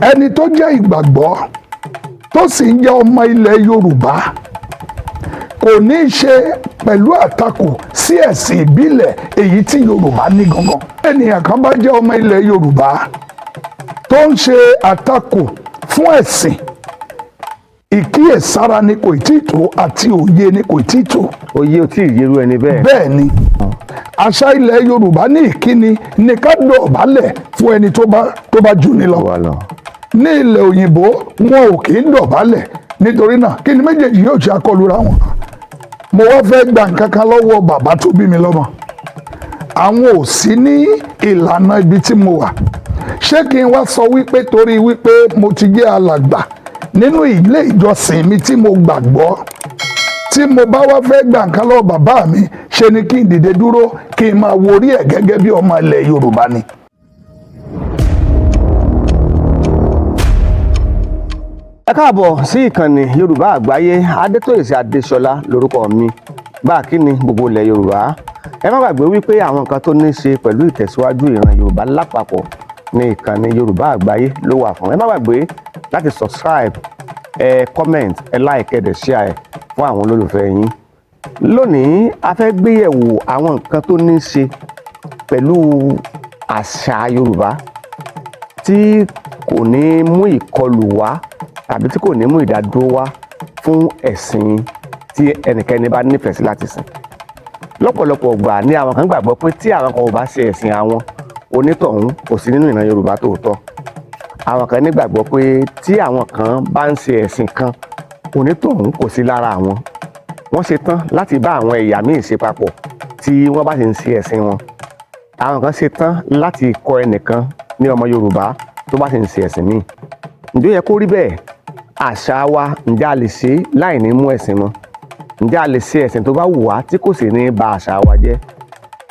ẹni tó jẹ́ ìgbàgbọ́ tó sì ń jẹ́ ọmọ ilẹ̀ Yorùbá kò ní í ṣe pẹ̀lú àtakò sí ẹ̀sìn ìbílẹ̀ èyí tí Yorùbá ní gangan. Ènìyàn kan bá jẹ́ ọmọ ilẹ̀ Yorùbá tó ń ṣe àtakò fún ẹ̀sìn, ìkíyèsára ni kò tí ì tó àti òye ni kò tí ì tó. Òye ò tí ì yẹrú ẹni bẹ́ẹ̀. Bẹ́ẹ̀ ni àṣà ilẹ̀ Yorùbá ní ìkíni ní ká dọ̀bálẹ̀ fún ẹni tó bá jù ní lọ. Ní ilẹ̀ òyìnbó wọn ò kì í dọ̀bálẹ̀, nítorí náà kí ni méjèèjì yóò ṣe akọlura wọn. Mo wá fẹ́ gba nǹkan kan lọ́wọ́ bàbá tó bí mi lọ́mọ. Àwọn ò sí ní ìlànà ibi tí mo wà. Ṣé kí n wá sọ wípé torí wípé mo ti jẹ́ alàgbà nínú ilé ìjọsìn mi tí mo gbàgbọ́, tí mo bá wá fẹ́ gba nǹkan lọ́wọ́ bàbá mi, ṣe ni kí n dìde dúró kí n máa worí ẹ̀ gẹ́gẹ́ bí ọmọ ilẹ̀ Yorùbá ni. Ẹ káàbọ̀ sí ìkànnì Yorùbá Àgbáyé. Adétóyèsí Adéṣọlá lórúkọ mi. Bá kí ni gbogbo ilẹ̀ Yorùbá. Ẹ má gbàgbé wípé àwọn nǹkan tó ní ṣe pẹ̀lú ìtẹ̀síwájú ìran Yorùbá lápapọ̀ ní ìkànnì Yorùbá Àgbáyé ló wà fún. Ẹ má gbàgbé láti subscribe, comment, like, share fún àwọn olólùfẹ́ yín. Lónìí a fẹ́ gbéyẹ̀wò àwọn nǹkan tó ní ṣe pẹ̀lú àṣà Yorùbá tí kò ní mú ìkọlù wá tàbí tí kò ní mú ìdádúró wá fún ẹ̀sìn tí ẹnikẹ́ni bá nífẹ̀ẹ́ sí láti sìn. Lọ́pọ̀lọpọ̀ ìgbà ni àwọn kan gbàgbọ́ pé tí àwọn kan ò bá ṣe ẹ̀sìn àwọn, onítọ̀hún kò sí nínú ìran Yorùbá tòótọ́. Àwọn kan nígbàgbọ́ pé tí àwọn kan bá ń ṣe ẹ̀sìn kan, onítọ̀hún kò sí lára àwọn. Wọ́n ṣe tán láti bá àwọn ẹ̀yà míì ṣe papọ̀ tí wọ́n bá ti ń ṣe ẹ̀sìn wọn. Àwọn kan ṣe tán láti kọ ẹnìkan ní ọmọ Yorùbá tó bá ti ń ṣe ẹ̀sìn míì. Ǹjẹ́ ó yẹ kó rí bẹ́ẹ̀? Àṣà wa ǹjẹ́ a lè ṣe láì ní mú ẹ̀sìn mọ́? Ǹjẹ́ a lè ṣe ẹ̀sìn tó bá wù wá tí kò sì ní ba àṣà wa jẹ́?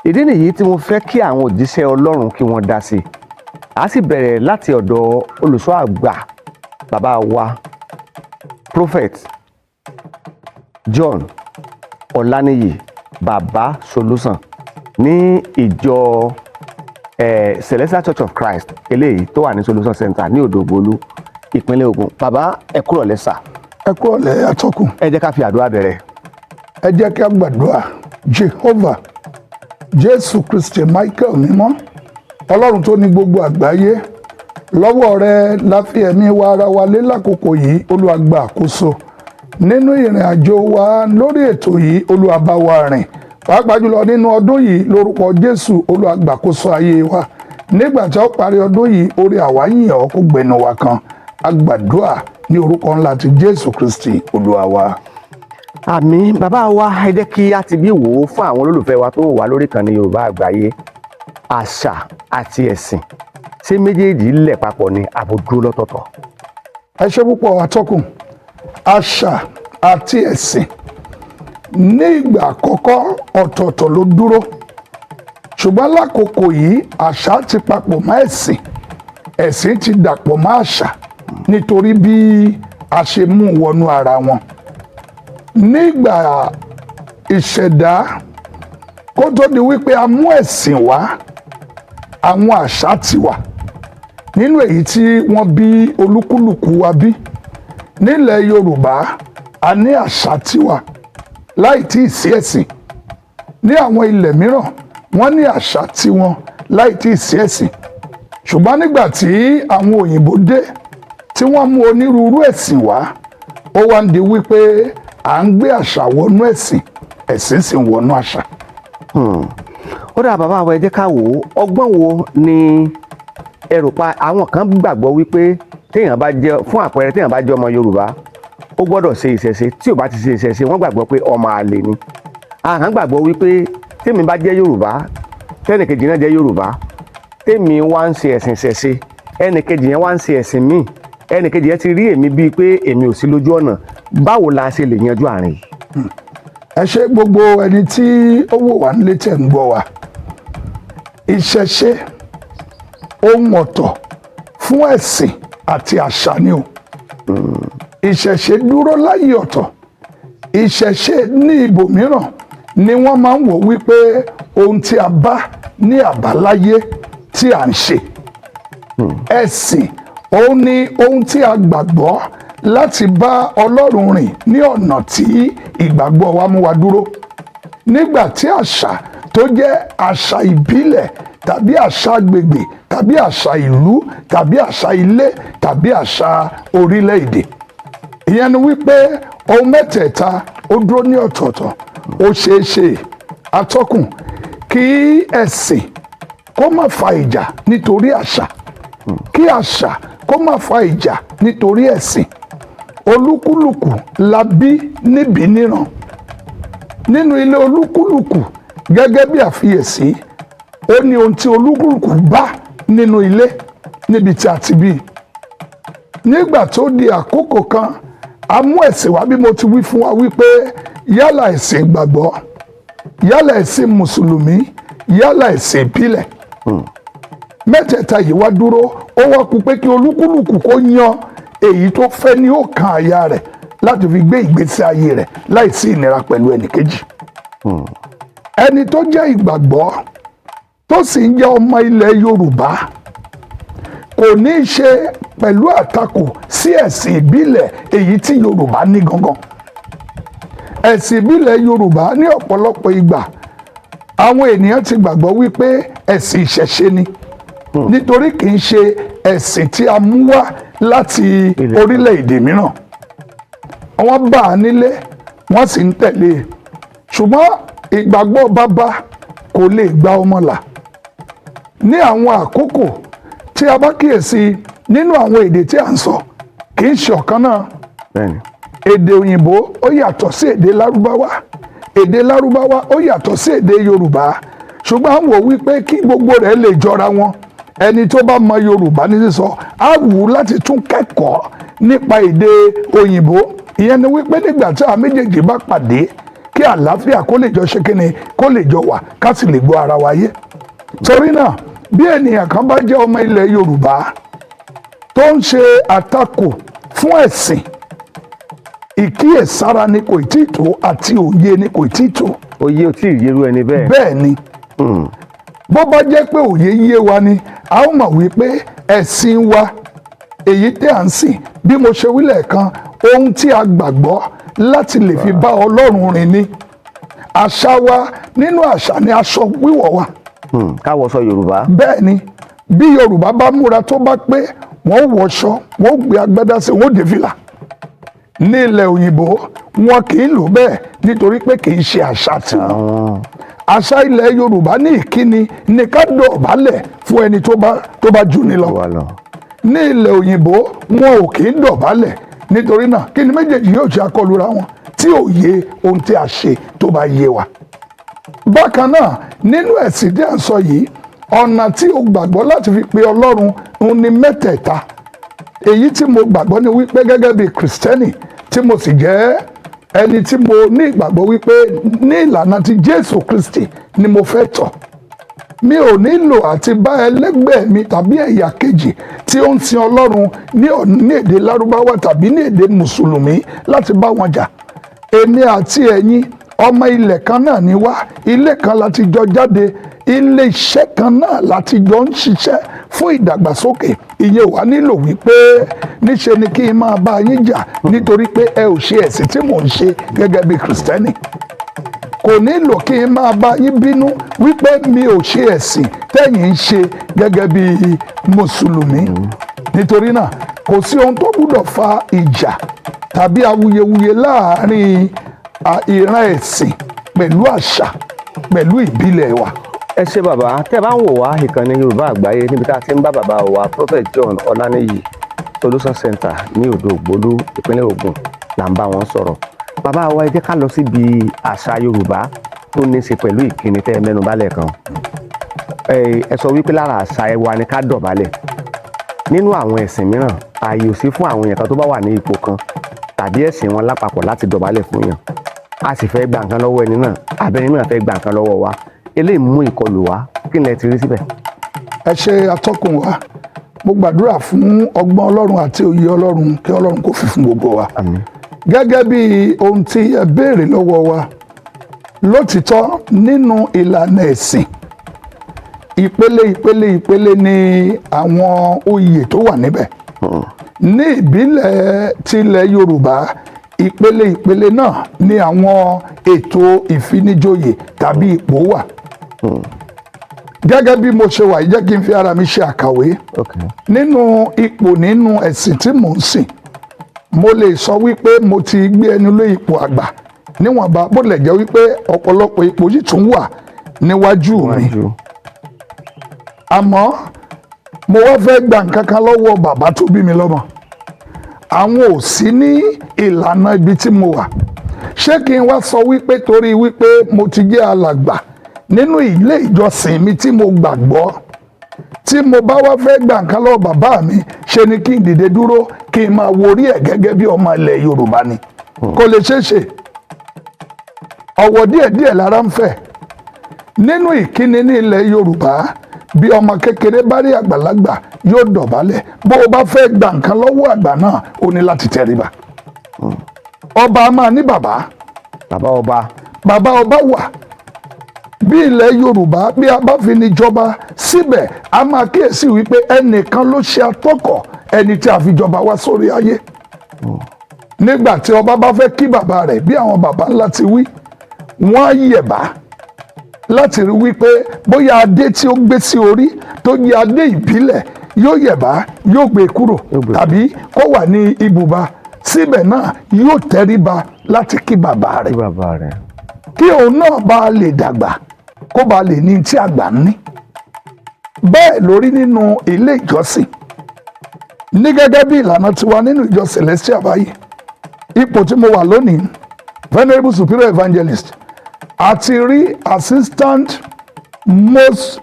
Ìdí nìyí tí mo fẹ́ kí àwọn òjíṣẹ́ Ọlọ́run kí wọ́n dá sí i. A sì bẹ̀rẹ̀ láti ọ̀dọ̀ olùṣọ́ àgbà bàbá wa Prophet John Ọláníyì Bàbá Solúsàn ní ìjọ Celestial Church of Christ eléyìí tó wà ní Solution Center ní Òdògbólú, ìpínlẹ̀ Ògùn. Bàbá ẹ kúrọ̀lẹ́ sà. Ẹ kúrọ̀lẹ́ atọ́kùn. Ẹ jẹ́ ká fi àdúrà bẹ̀rẹ̀. Ẹ jẹ́ ká gbàdúrà. Jehovah, Jésù Kristi Michael mímọ́, Ọlọ́run tó ní gbogbo àgbáyé, lọ́wọ́ rẹ la fi ẹ̀mí wa ara wa lé lákòókò yìí. Olúwa gba àkóso nínú ìrìn àjò wa lórí ètò yìí. Olúwa bá wa rìn, pàápàá jùlọ nínú ọdún yìí. Lórúkọ Jésù, Olúwa gbàkóso ayé wa. Nígbà tí ó parí ọdún yìí, orí àwa yìn ọ́ kó gbẹnu wa kan. A gbàdúrà ní orúkọ ńlá ti Jésù Kristi Olúwa wa. Àmín. Bàbá wa, ẹ jẹ́ kí a ti bí wò ó fún àwọn olólùfẹ́ wa tó wà lórí ìkànnì Yorùbá Àgbáyé. Àṣà àti ẹ̀sìn, ṣé méjèèjì lẹ̀ papọ̀ ni àbò dúró lọ́tọ̀ọ̀tọ̀? Ẹ ṣé púpọ̀ atọ́kùn. Àṣà àti ẹ̀sìn ní ìgbà àkọ́kọ́ ọ̀tọ̀ọ̀tọ̀ ló dúró, ṣùgbọ́n lákòókò yìí àṣà ti papọ̀ mọ́ ẹ̀sìn, ẹ̀sìn ti dàpọ̀ mọ́ àṣà nítorí bí a ṣe mú wọnú ara wọn. Nígbà ìṣẹ̀dá, kó tó di wípé a mú ẹ̀sìn wá, àwọn àṣà ti wà nínú èyí tí wọ́n bí olúkúlùkù wa bí. Nílẹ̀ Yorùbá a ní àṣà tiwa láì tí ì sí ẹ̀sìn. Ní àwọn ilẹ̀ mìíràn wọ́n ní àṣà tiwọn láì tí ì sí ẹ̀sìn. Ṣùgbọ́n nígbà tí àwọn òyìnbó dé tí wọ́n mú onírúurú ẹ̀sìn wá, ó wá ń di wípé à ń gbé àṣà wọnú ẹ̀sìn, ẹ̀sìn sì ń wọnú àṣà. Ó dà bàbá wa, ẹ jẹ́ ká wò ó. Ọgbọ́n wo ni ẹ rò pa àwọn kan gbàgbọ́ wípé téèyàn bá jẹ́, fún àpẹẹrẹ téèyàn bá jẹ́ ọmọ Yorùbá, ó gbọ́dọ̀ ṣe ìṣẹ̀ṣe. Tí ò bá ti ṣe ìṣẹ̀ṣe, wọ́n gbàgbọ́ pé ọmọ àlè ni. Àwọn kan gbàgbọ́ wípé tèmi bá jẹ́ Yorùbá, tẹ́nìkejì náà jẹ́ Yorùbá, tèmi wá ń ṣe ẹ̀sìn ìṣẹ̀ṣe, ẹnìkejì yẹn wá ń ṣe ẹ̀sìn míì, ẹnìkejì yẹn ti rí èmi bíi pé èmi ò sí lójú ọ̀nà. Báwo la ṣe lè yanjú àárín yìí? Ẹ ṣé gbogbo ẹni tí ó wò wá nílé tẹ̀ ń gbọ́ wa. Ìṣẹ̀ṣe ohun ọ̀tọ̀ fún ẹ̀sìn àti àṣà ni o. Ìṣẹ̀ṣe dúró láyé ọ̀tọ̀. Ìṣẹ̀ṣe ní ibòmíràn ni wọ́n máa ń wò wípé ohun tí a bá ní àbáláyé tí à ń ṣe. Ẹ̀sìn òun ni ohun tí a gbàgbọ́ láti bá Ọlọ́run rìn ní ọ̀nà tí ìgbàgbọ́ wa mú wa dúró. Nígbà tí àṣà tó jẹ́ àṣà ìbílẹ̀ tàbí àṣà agbègbè tàbí àṣà ìlú tàbí àṣà ilé tàbí àṣà orílẹ̀-èdè. Ìyẹn ni wípé ohun mẹ́tẹ̀ẹ̀ta ó dúró ní ọ̀tọ̀ọ̀tọ̀. Ó ṣeé ṣe atọ́kùn kí ẹ̀sìn kó má fa ìjà nítorí àṣà, kí àṣà kó má fa ìjà nítorí ẹ̀sìn. Olúkúlùkù la bí níbi níran. Nínú ilé olúkúlùkù gẹ́gẹ́ bí àfiyèsí, ó ní ohun tí olúkúlùkù bá nínú ilé níbi tí a ti bí. Nígbà tó di àkókò kan, a mú ẹ̀sìn wá bí mo ti wí fún wa wípé yálà ẹ̀sìn ìgbàgbọ́, yálà ẹ̀sìn mùsùlùmí, yálà ẹ̀sìn ìbílẹ̀. Mẹ́tẹ̀ẹ̀ta yìí wá dúró, ó wá kù pé kí olúkúlùkù kó yan èyí tó fẹ́ ní ọkàn àyà rẹ̀ láti fi gbé ìgbésí ayé rẹ̀ láìsí ìnira pẹ̀lú ẹnìkejì. Ẹni tó jẹ́ ìgbàgbọ́ tó sì ń jẹ́ ọmọ ilẹ̀ Yorùbá kò ní í ṣe pẹ̀lú àtakò sí ẹ̀sìn ìbílẹ̀ èyí tí Yorùbá ní gangan. Ẹ̀sìn ìbílẹ̀ Yorùbá ní ọ̀pọ̀lọpọ̀ ìgbà àwọn ènìyàn ti gbàgbọ́ wípé ẹ̀sìn ìṣẹ̀ṣe ni, nítorí kì í ṣe ẹ̀sìn tí a mú wá láti orílẹ̀-èdè mìíràn. Wọ́n bá a nílé, wọ́n sì ń tẹ̀lé e. Ṣùgbọ́n ìgbàgbọ́ bàbá kò lè gba ọmọ là. Ní àwọn àkókò tí a bá kíyèsí nínú àwọn èdè tí a ń sọ, kì í ṣe ọ̀kan náà. Èdè òyìnbó ó yàtọ̀ sí èdè lárúbáwá, èdè lárúbáwá ó yàtọ̀ sí èdè Yorùbá. Ṣùgbọ́n à ń wò wípé kí gbogbo rẹ̀ lè jọra wọn, ẹni tó bá mọ Yorùbá ní sísọ á wù ú láti tún kẹ́kọ̀ọ́ nípa èdè òyìnbó. Ìyẹn ni wípé nígbà tí àwọn méjèèjì bá pàdé, kí àlàáfíà kó lè jọ ṣe kíni, kó lè jọ wà, ká sì lè gbọ́ ara wa yé. Torí náà, bí ènìyàn kan bá jẹ́ ọmọ ilẹ̀ Yorùbá tó ń ṣe àtakò fún ẹ̀sìn, ìkíyèsára ni kò tí ì tó àti òye ni kò tí ì tó. Òye ò tí ì yẹrú ẹni bẹ́ẹ̀. Bẹ́ẹ̀ ni. Bó bá jẹ́ pé òye yé wa ni, a ó mọ̀ wípé ẹ̀sìn wa èyí tí à ń sìn, bí mo ṣe wí lẹ́ẹ̀kan, ohun tí a gbàgbọ́ láti lè fi bá Ọlọ́run rìn ni. Àṣà wa, nínú àṣà ni aṣọ wíwọ̀ wa. Káwọṣọ Yorùbá. Bẹ́ẹ̀ ni, bí Yorùbá bá múra tó bá pé, wọ́n wọṣọ, wọ́n gbé agbádá sí, wọ́n dé fìlà. Ní ilẹ̀ òyìnbó, wọn kì í lò bẹ́ẹ̀ nítorí pé kì í ṣe àṣà tiwọn. Àṣà ilẹ̀ Yorùbá ní ìkíni ní ká dọ̀bálẹ̀ fún ẹni tó bá jù ní lọ. Ní ilẹ̀ òyìnbó, wọn ò kì í dọ̀bálẹ̀. Nítorí náà, kí ni méjèèjì yóò ṣe akọlura wọn tí ò yé ohun tí a ṣe tó bá yé wa. Bákan náà, nínú ẹ̀sìn tí à ń sọ yìí, ọ̀nà tí o gbàgbọ́ láti fi pe Ọlọ́run òun ni mẹ́tẹ̀ẹ̀ta. Èyí tí mo gbàgbọ́ ni wípé gẹ́gẹ́ bí Kristẹni tí mo sì jẹ́ ẹni tí mo ní ìgbàgbọ́ wípé ní ìlànà ti Jésù Kristi ni mo fẹ́ tọ̀. Mi ò nílò àti bá ẹlẹ́gbẹ́ mi tàbí ẹ̀yà kejì tí ó ń sin Ọlọ́run ní èdè Lárúbáwá tàbí ní èdè Mùsùlùmí láti bá wọn jà. Èmi àti ẹ̀yin ọmọ ilẹ̀ kan náà ni wá, ilé kan láti jọ jáde, ilé iṣẹ́ kan náà láti jọ ń ṣiṣẹ́ fún ìdàgbàsókè. Ìyẹn wà nílò wípé níṣe ni kí n máa bá yín jà nítorí pé ẹ ò ṣe ẹ̀sìn tí mò ń ṣe gẹ́gẹ́ bí Kristẹni. Kò nílò kí n máa bá yín bínú wípé mi ò ṣe ẹ̀sìn tẹ́yìn ń ṣe gẹ́gẹ́ bí Mùsùlùmí. Nítorí náà, kò sí ohun tó gbúdọ̀ fa ìjà tàbí awuyewuye láàárín ìran ẹ̀sìn pẹ̀lú àṣà pẹ̀lú ìbílẹ̀ wa. Ẹ ṣé bàbá, tẹ́ bá ń wò wá ìkànnì Yorùbá Àgbáyé níbi tá a ti ń bá bàbá wa Prophet John Ọláníyì Solution Center ní Odò Ògbólú ìpínlẹ̀ Ògùn là ń bá wọn sọ̀rọ̀. Bàbá wa, ẹ jẹ́ ká lọ síbi àṣà Yorùbá tó ní í ṣe pẹ̀lú ìkíni tẹ́ ẹ mẹ́nu bálẹ̀ kan. Ẹ sọ wípé lára àṣà wa ni ká dọ̀bálẹ̀. Nínú àwọn ẹ̀sìn mìíràn, ààyè ò sí fún àwọn èèyàn kan tó bá wà ní ipò kan tàbí ẹ̀sìn wọn lápapọ̀ láti dọ̀bálẹ̀ fún yàn. A sì fẹ́ gba nǹkan lọ́wọ́ ẹni náà, àbẹ́ni náà fẹ́ gba nǹkan lọ́wọ́ wa. Eléyìí mú ìkọlù wá, kí ni ẹ ti rí síbẹ̀? Ẹ ṣe atọ́kùn wa, mo gbàdúrà fún ọgbọ́n Ọlọ́run àti òye Ọlọ́run kí Ọlọ́run kó fi fún gbogbo wa. Àmín. Gẹ́gẹ́ bí ohun tí ẹ béèrè lọ́wọ́ wa, lótìtọ́ nínú ìlànà ẹ̀sìn, ìpele ni àwọn oyè tó wà níbẹ̀. ní ìbílẹ̀ tilẹ̀ Yorùbá ìpele ìpele náà ni àwọn ètò ìfinijoyè tàbí ipò wà. Gẹ́gẹ́ bí mo ṣe wà yìí, jẹ́ kí n fi ara mi ṣe àkàwé. Nínú ipò nínú ẹ̀sìn tí mò ń sìn, mo lè sọ wípé mo ti gbé ẹnu lé ipò àgbà níwọ̀nba, bó lè jẹ́ wípé ọ̀pọ̀lọpọ̀ ipò yìí tún wà níwájú mi. Àmọ́ mo wá fẹ́ gba nǹkan kan lọ́wọ́ bàbá tó bí mi lọ́mọ. Àwọn ò sí ní ìlànà ibi tí mo wà. Ṣé kí n wá sọ wípé torí wípé mo ti jẹ́ alàgbà nínú ilé ìjọsìn mi tí mo gbàgbọ́, tí mo bá wá fẹ́ gba nǹkan lọ́wọ́ bàbá mi, ṣe ni kí n dìde dúró kí n máa worí ẹ̀ gẹ́gẹ́ bí ọmọ ilẹ̀ Yorùbá ni? Kò lè ṣeé ṣe. Ọ̀wọ̀ díẹ̀díẹ̀ lára ń fẹ̀. Nínú ìkíni ní ilẹ̀ Yorùbá, bí ọmọ kékeré bá rí àgbàlagbà yóò dọ̀bálẹ̀. Bó o bá fẹ́ gba nǹkan lọ́wọ́ àgbà náà, o ní láti tẹríba. Ọba a máa ní bàbá. Bàbá ọba wà. Bí ilẹ̀ Yorùbá, bí a bá fi ní jọba síbẹ̀, a máa kíyèsí wípé ẹnìkan ló ṣe atọ́kọ̀ ẹni tí a fi jọba wá sórí ayé. Nígbà tí ọba bá fẹ́ kí bàbá rẹ̀, bí àwọn bàbá ńlá ti wí, wọ́n á yẹ̀bá láti rí wípé bóyá adé tí ó gbé sí orí tó jẹ́ adé ìbílẹ̀ yóò yẹ̀bá, yóò gbé kúrò, tàbí kó wà ní ibùba. Síbẹ̀ náà yóò tẹríba láti kí bàbá rẹ̀. Kí òun náà bá lè dàgbà, kó bá lè ní tí àgbà ní. Bẹ́ẹ̀ lórí nínú ilé ìjọsìn. Ní gẹ́gẹ́ bí ìlànà tiwa nínú ìjọ Celestial báyìí, ipò tí mo wà lónìí, Venerable Superior Evangelist, àti rí Assistant Most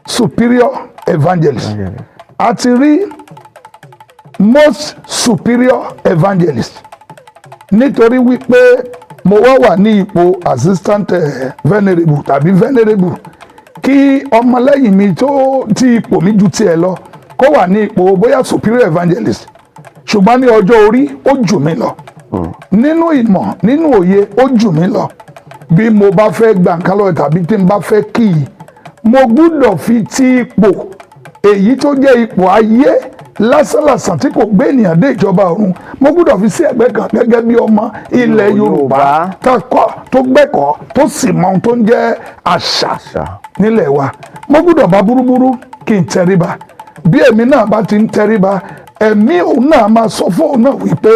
Superior Evangelist, àti rí Most Superior Evangelist, nítorí wípé mo wà ní ipò Assistant Venerable tàbí Venerable, kí ọmọlẹ́yìn mi tí ipò mi ju tiẹ̀ lọ kó wà ní ipò bóyá Superior Evangelist, ṣùgbọ́n ní ọjọ́ orí ó jù mí lọ, nínú ìmọ̀ nínú òye ó jù mí lọ. Bí mo bá fẹ́ gba nǹkan lọ́wọ́ tàbí tí n bá fẹ́ kí i, mo gbúdọ̀ fi ti ipò èyí tó jẹ́ ipò ayé lásánlàsàn tí kò gbé ènìyàn dé ìjọba ọ̀run, mo gbúdọ̀ fi sí ẹ̀gbẹ́ kan gẹ́gẹ́ bí ọmọ ilẹ̀ Yorùbá tó gbẹ́kọ̀ọ́ tó sì mọ ohun tó ń jẹ́ àṣà nílẹ̀ wa. Mo gbúdọ̀ bá búrúburú kí n tẹríba. Bí èmi náà bá ti ń tẹríba, ẹ̀mí òun náà máa sọ fún òun náà wípé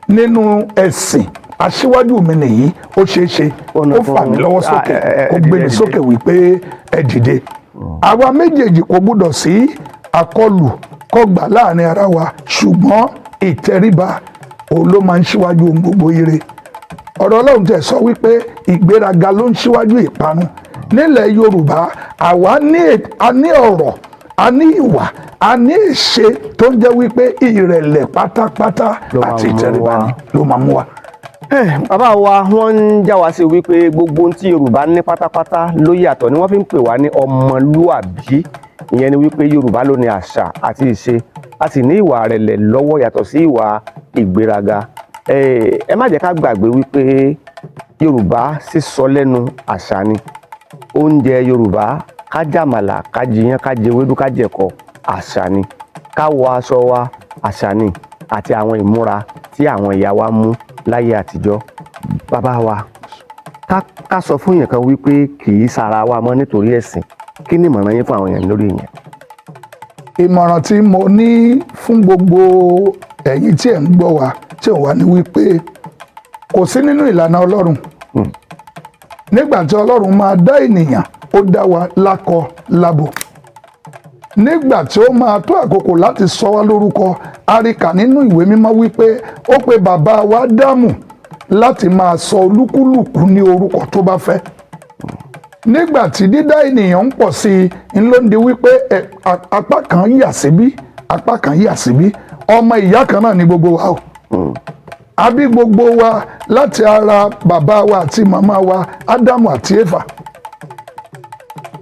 nínú ẹ̀sìn aṣíwájú mi nìyí, ó ṣeé ṣe ó fà mí lọ́wọ́ sókè, ó gbé mi sókè wípé ẹ dìde. Àwa méjèèjì kò gbúdọ̀ sí àkọlù kọgbà láàrin ara wa, ṣùgbọ́n ìtẹríba òun ló máa ń ṣíwájú ohun gbogbo ire. Ọ̀rọ̀ Ọlọ́run tẹ̀ sọ wípé ìgbéraga ló ń ṣíwájú ìparun. Nílẹ̀ Yorùbá, àwa ní ọ̀rọ̀, a ní ìwà, a ní ìṣe tó ń jẹ́ wípé ìrẹ̀lẹ̀ pátápátá àti ìtẹríba ló máa mú wa. Bàbá wa wọ́n ń já wa sí wípé gbogbo ohun tí Yorùbá ní pátápátá ló yàtọ̀, ni wọ́n fi ń pè wá ní ọmọlúàbí. Ìyẹn ni wípé Yorùbá ló ní àṣà àti ìṣe, a sì ní ìwà ìrẹ̀lẹ̀ lọ́wọ́ yàtọ̀ sí ìwà ìgbéraga. Ẹ má jẹ́ ká gbàgbé wípé Yorùbá sísọ lẹ́nu àṣà ni. Oúnjẹ Yorùbá, ká jàmàlà, ká jiyán, ká jewédú, ká jẹ̀kọ, àṣà ni. Ká wọ aṣọ wa, àṣà ni. Àti àwọn ìmúra tí àwọn ìyá wa mú láyé àtijọ́. Bàbá wa, ká sọ fún èèyàn kan wípé kì í sara wa mọ́ nítorí ẹ̀sìn. Kí ni ìmọ̀ràn yín fún àwọn èèyàn lórí ìyẹn? Ìmọ̀ràn tí mo ní fún gbogbo ẹ̀yin tí ẹ̀ ń gbọ́ wa, tí ò wá ní wípé kò sí nínú ìlànà Ọlọ́run. Nígbà tí Ọlọ́run máa dá ènìyàn, ó dá wa lákọ lábo. Nígbà tí ó máa tó àkókò láti sọ wá lórúkọ, a rí kà nínú ìwé mímọ́ wípé ó pe bàbá wa Ádámù láti máa sọ olúkúlùkù ní orúkọ tó bá fẹ́. Nígbà tí dídá ènìyàn ń pọ̀ sí i, ló ń di wípé apá kan yà síbí, apá kan yà síbí. Ọmọ ìyá kan náà ni gbogbo wa o. A bí gbogbo wa láti ara bàbá wa àti màmá wa Ádámù àti Éfà.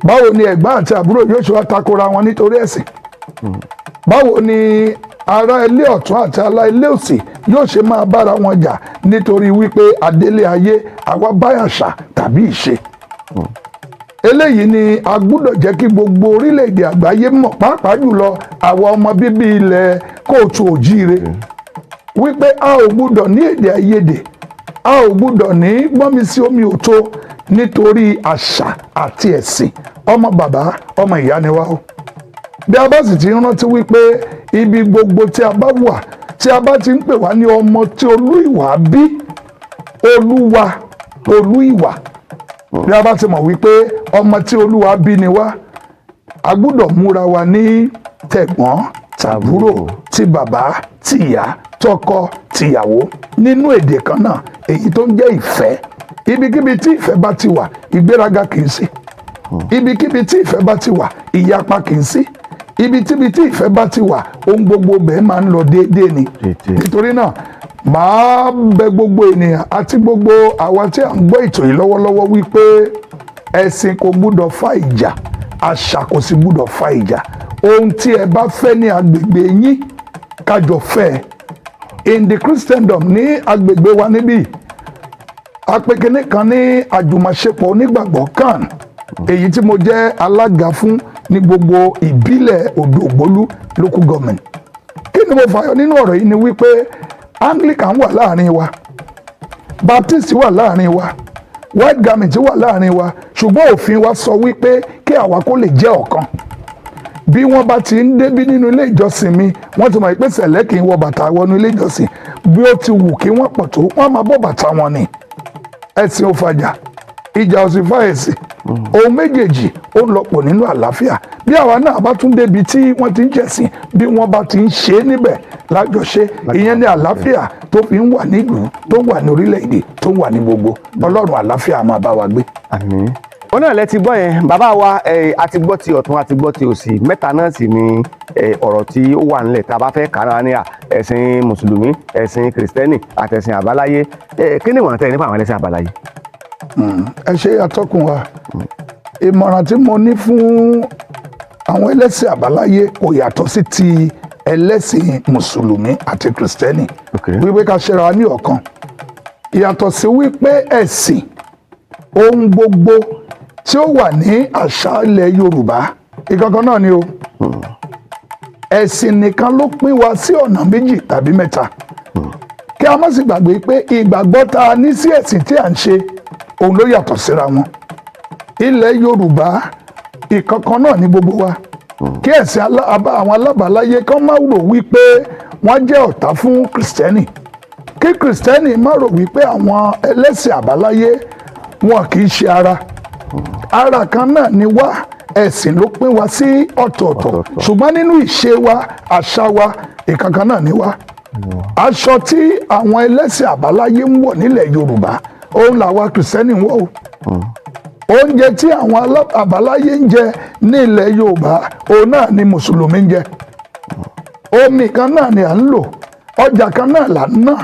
Báwo ni ẹ̀gbọ́n àti àbúrò yóò ṣe wá takora wọn nítorí ẹ̀sìn? Báwo ni ará ilé ọ̀tún àti ará ilé òsì yóò ṣe máa bára wọn jà nítorí wípé adélé ayé àwa bá àṣà tàbí ìṣe? eléyìí ni a gbúdọ̀ jẹ́ kí gbogbo orílẹ̀-èdè àgbáyé mọ̀, pàápàá jùlọ àwa ọmọ bíbí ilẹ̀ kóòtù òjíire, wípé a ò gbúdọ̀ ní èdè àìyedè, a ò gbúdọ̀ ní gbọ́nmi sí omi òtó nítorí àṣà àti ẹ̀sìn. Ọmọ bàbá ọmọ ìyá ni wá o. Bí a bá sì ti rántí wípé ibi gbogbo tí a bá wà, tí a bá ti ń pè wá ní ọmọ tí olú ìwà bí, olúwa olú ìwà, bí a bá ti mọ̀ wípé ọmọ tí olúwa bí ni wá, a gbúdọ̀ múra wa ní tẹ̀gbọ́n tàbúrò, ti bàbá tìyá, tọkọ tìyàwó, nínú èdè kan náà, èyí tó ń jẹ́ ìfẹ́. Ibikíbi tí ìfẹ́ bá ti wà, ìgbéraga kì í sí. Ibikíbi tí ìfẹ́ bá ti wà, ìyapa kì í sí. Ibikíbi tí ìfẹ́ bá ti wà, ohun gbogbo bẹ́ẹ̀ máa ń lọ déédéé ni. Nítorí náà, màá bẹ gbogbo ènìyàn àti gbogbo àwa tí à ń gbọ́ ètò yìí lọ́wọ́lọ́wọ́ wípé ẹ̀sìn kò gbúdọ̀ fa ìjà, àṣà kò sì gbúdọ̀ fa ìjà. Ohun tí ẹ bá fẹ́ ní agbègbè yín, kájọ fẹ́. In the Christendom, ní agbègbè wa níbí, apẹkẹni kan ní àjùmọ̀ṣepọ̀ onígbàgbọ́ kan, èyí tí mo jẹ́ alága fún ní gbogbo ìbílẹ̀ Odògbólú local government. Kí ni mo fàyọ nínú ọ̀rọ̀ yìí ni wípé Anglican wà láàrin wa, Baptist wà láàrin wa, White Garment wà láàrin wa, ṣùgbọ́n òfin wa sọ wípé kí àwa kó lè jẹ́ ọ̀kan. Bí wọ́n bá ti ń débí nínú ilé ìjọsìn mi, wọ́n ti mọ̀ pé sẹ̀lẹ̀ kì í wọ bàtà wọnú ilé ìjọsìn. Bí ó ti wù kí wọ́n pọ̀ tó, wọ́n máa bọ́ bàtà wọn ni. Ẹ̀sìn ò fàjà, ìjà ò sì fa ẹ̀sìn. Ohun méjèèjì ó ń lọ́pọ̀ nínú àlàáfíà. Bí àwa náà bá tún débi tí wọ́n ti ń jẹ̀sìn, bí wọ́n bá ti ń ṣe é níbẹ̀ lájọṣe, ìyẹn ní àlàáfíà tó fi ń wà nílùú, tó wà ní orílẹ̀-èdè, tó wà ní gbogbo. Ọlọ́run àlàáfíà máa bá wa gbé. Àmín. Ó náà lẹ ti gbọ́ yẹn, bàbá wa a ti gbọ́ ti ọ̀tún, a ti gbọ́ ti òsì, mẹ́ta náà sì ni ọ̀rọ̀ tí ó wà nílẹ̀ tá a bá fẹ́ kàrà ní ẹ̀sìn mùsùlùmí, ẹ̀sìn kìrìsìtẹ́nì àtẹ̀sìn àbáláyé. Kí ni ìwọ̀n tẹ́ nípa àwọn ẹlẹ́sìn àbáláyé? Ẹ ṣe atọ́kùn wa. Ìmọ̀ràn tí mo ní fún àwọn ẹlẹ́sìn àbáláyé kò yàtọ̀ sí ti ẹlẹ́sìn mùsùlùmí àti kìrìsìtẹ́nì. Wípé ká ṣera ní ọ̀kan. Ìyàtọ̀ sí wípé ẹ̀sìn, ohun gbogbo tí ó wà ní àṣà ilẹ̀ Yorùbá, ìkankan náà ni o. Ẹ̀sìn nìkan ló pín wa sí ọ̀nà méjì tàbí mẹ́ta. Kí a má sì gbàgbé pé ìgbàgbọ́ tá a ní sí ẹ̀sìn tí à ń ṣe, òun ló yàtọ̀ síra wọn. Ilẹ̀ Yorùbá, ìkankan náà ni gbogbo wa. Kí ẹ̀sìn àwọn alábàáláyé kan má rò wípé wọ́n jẹ́ ọ̀tá fún kìrìsìtẹ́nì. Kí kìrìsìtẹ́nì má rò wípé àwọn ẹlẹ́sìn àbáláyé wọn kì í ṣe ara. Ara kan náà ni wá, ẹ̀sìn ló pín wa sí ọ̀tọ̀ọ̀tọ̀. Ṣùgbọ́n nínú ìṣe wa, àṣà wa, ìkankan náà ni wá. Aṣọ tí àwọn ẹlẹ́sìn àbáláyé ń wọ̀ nílẹ̀ Yorùbá, òun làwa kìrìsìtẹ́nì ń wọ̀ o. Oúnjẹ tí àwọn àbáláyé ń jẹ ní ilẹ̀ Yorùbá, òun náà ni mùsùlùmí ń jẹ. Omi kan náà ni à ń lò, ọjà kan náà là ń ná.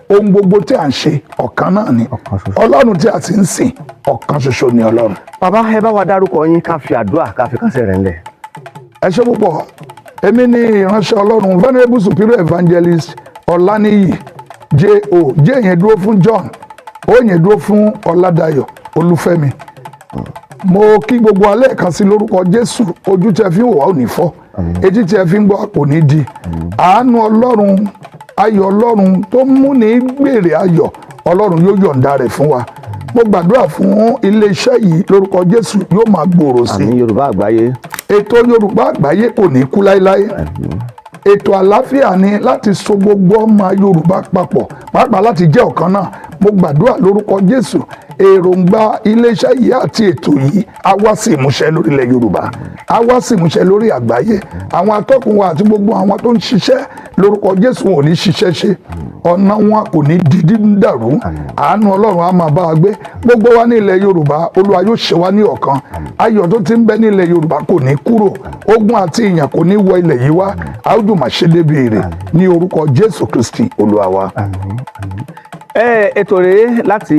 Ohun gbogbo tí à ń ṣe ọ̀kan náà ni. Ọlọ́run tí a sì ń sìn ọ̀kan ṣoṣo ni Ọlọ́run. Bàbá, ẹ bá wa dárúkọ yín ká fi àdúrà ká fi kásẹ̀ rẹ̀ ńlẹ̀. Ẹ ṣé púpọ̀. Èmi ni ìránṣẹ́ Ọlọ́run Venerable Superior Evangelist Ọláníyì J.O. J yẹn dúró fún John, O yẹn dúró fún Ọládayọ̀ Olúfẹ́mi. Mo kí gbogbo alẹ́ kan sí lórúkọ Jésù. Ojú tí ẹ fi ń wò wá ò ní fọ́, etí tí ẹ fi ń gbọ́ kò ní di. Àánú Ọlọ́run, ayọ̀ Ọlọ́run tó mú ní gbèrè ayọ̀, Ọlọ́run yóò yọ̀ǹda rẹ̀ fún wa. Mo gbàdúrà fún iléeṣẹ́ yìí lórúkọ Jésù, yóò máa gbòòrò sí. Àmín. Yorùbá àgbáyé. Ètò Yorùbá àgbáyé kò ní kú láéláé. Ètò àlàáfíà ni láti so gbogbo ọmọ Yorùbá papọ̀, pàápàá láti jẹ́ ọ̀kan náà. Mo gbàdúrà lórúkọ Jésù, èròǹgbà iléeṣẹ́ yìí àti ètò yìí á wá sí ìmúṣẹ lórílẹ̀ Yorùbá, á wá sí ìmúṣẹ lórí àgbáyé. Àwọn atọ́kùn wa àti gbogbo àwọn tó ń ṣiṣẹ́ lórúkọ Jésù wọn ò ní ṣiṣẹ́ ṣe, ọ̀nà wọn kò ní di dídàrú. Àánú Ọlọ́run á máa bá wa gbé. Gbogbo wa ní ilẹ̀ Yorùbá, Olúwa yóò ṣe wá ní ọ̀kan. Ayọ̀ tó ti ń bẹ ní ilẹ̀ Yorùbá kò ní kúrò, ogun àti ìyàn kò ní wọ ilẹ̀ yìí wá. A ó dùn máa ṣe débi èrè ní orúkọ Jésù Kristi Olúwa wa. Ètò rèé láti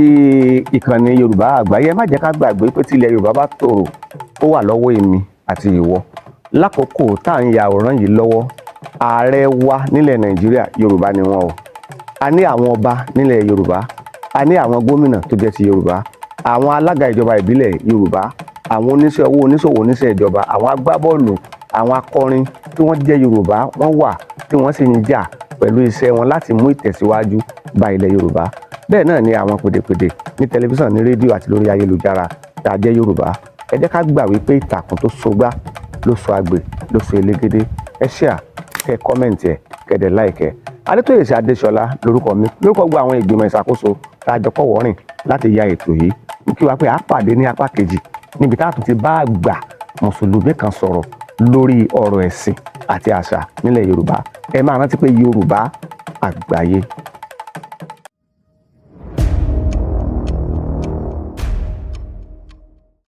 ìkànnì Yorùbá àgbáyé. Má jẹ́ ká gbàgbé pé tí ilẹ̀ Yorùbá bá tòrò, ó wà lọ́wọ́ èmi àti ìwọ. Lákòókò tá à ń ya àwòrán yìí lọ́wọ́, ààrẹ wa nílẹ̀ Nàìjíríà Yorùbá ni wọ́n o. A ní àwọn ọba nílẹ̀ Yorùbá, a ní àwọn gómìnà tó jẹ́ ti Yorùbá, àwọn alága ìjọba ìbílẹ̀ Yorùbá, àwọn oníṣẹ́ owó, oníṣòwò, oníṣẹ́ ìjọba, àwọn agbábọ́ọ̀lù, àwọn akọrin tí wọ́n jẹ́ Yorùbá wọ́n wà tí wọ́n sì ń jà pẹ̀lú iṣẹ́ wọn láti mú ìtẹ̀síwájú bá ilẹ̀ Yorùbá. Bẹ́ẹ̀ náà ni àwọn pèdèpèdè ní tẹlifíṣàn, ní rédíò àti lórí ayélujára tá a jẹ́ Yorùbá. Ẹ jẹ́ ká gbà wípé ìtàkùn tó sogbá ló so àgbè ló so elégédé. Ẹ share, kẹ́ kọ́mẹ̀ntì ẹ̀, kẹ́dẹ̀ láìkẹ́. Adétóyèsí Adéṣọlá lórúkọ mi, lórúkọ gbogbo àwọn ìgbìmọ̀ ìṣàkóso tá a jọ kọ́wọ́ rìn láti ya ètò yìí. Mo kí wa pé a pàdé ní apá kejì níbi tá a tún ti bá àgbà mùsùlùmí kan sọ̀rọ̀ lórí ọ̀rọ̀ ẹ̀sìn àti àṣà nílẹ̀ Yorùbá. Ẹ máa rántí pé Yorùbá àgbáyé.